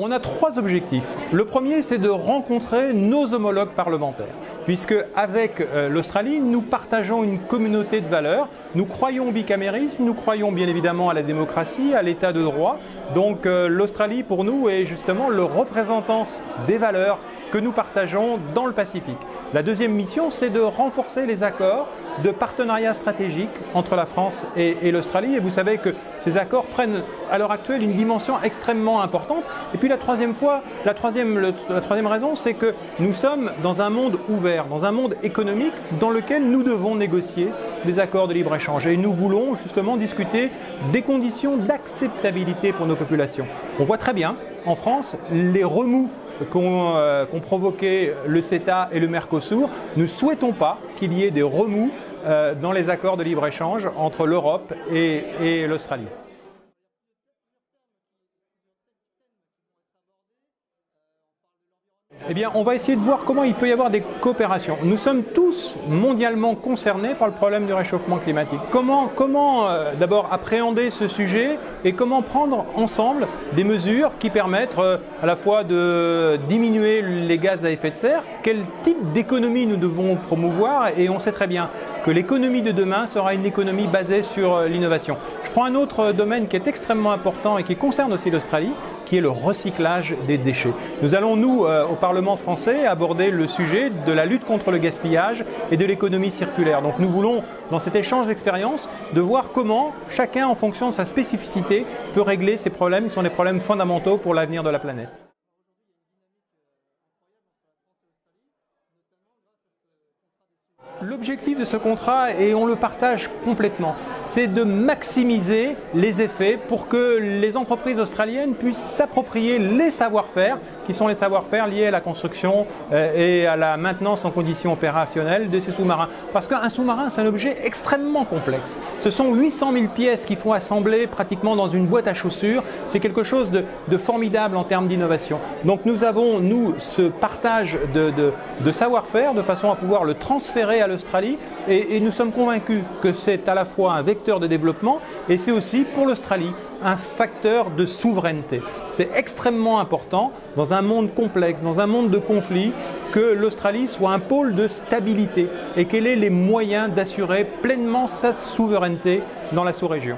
On a trois objectifs. Le premier, c'est de rencontrer nos homologues parlementaires, puisque avec l'Australie, nous partageons une communauté de valeurs. Nous croyons au bicamérisme, nous croyons bien évidemment à la démocratie, à l'état de droit. Donc l'Australie, pour nous, est justement le représentant des valeurs que nous partageons dans le Pacifique. La deuxième mission, c'est de renforcer les accords de partenariat stratégique entre la France et l'Australie. Et vous savez que ces accords prennent à l'heure actuelle une dimension extrêmement importante. Et puis la troisième raison, c'est que nous sommes dans un monde ouvert, dans un monde économique dans lequel nous devons négocier des accords de libre-échange. Et nous voulons justement discuter des conditions d'acceptabilité pour nos populations. On voit très bien en France les remous qu'ont provoqué le CETA et le Mercosur. Nous ne souhaitons pas qu'il y ait des remous dans les accords de libre-échange entre l'Europe et l'Australie. Eh bien, on va essayer de voir comment il peut y avoir des coopérations. Nous sommes tous mondialement concernés par le problème du réchauffement climatique. Comment d'abord appréhender ce sujet et comment prendre ensemble des mesures qui permettent à la fois de diminuer les gaz à effet de serre, quel type d'économie nous devons promouvoir, et on sait très bien que l'économie de demain sera une économie basée sur l'innovation. Je prends un autre domaine qui est extrêmement important et qui concerne aussi l'Australie, qui est le recyclage des déchets. Nous allons, nous, au Parlement français, aborder le sujet de la lutte contre le gaspillage et de l'économie circulaire. Donc nous voulons, dans cet échange d'expériences, de voir comment chacun, en fonction de sa spécificité, peut régler ces problèmes qui sont des problèmes fondamentaux pour l'avenir de la planète. L'objectif de ce contrat, et on le partage complètement, c'est de maximiser les effets pour que les entreprises australiennes puissent s'approprier les savoir-faire, qui sont les savoir-faire liés à la construction et à la maintenance en conditions opérationnelles de ces sous-marins. Parce qu'un sous-marin, c'est un objet extrêmement complexe. Ce sont 800 000 pièces qu'il faut assembler pratiquement dans une boîte à chaussures. C'est quelque chose de formidable en termes d'innovation. Donc nous avons, nous, ce partage de savoir-faire de façon à pouvoir le transférer à l'Australie, et nous sommes convaincus que c'est à la fois un vecteur de développement et c'est aussi pour l'Australie un facteur de souveraineté. C'est extrêmement important dans un monde complexe, dans un monde de conflits, que l'Australie soit un pôle de stabilité et qu'elle ait les moyens d'assurer pleinement sa souveraineté dans la sous-région.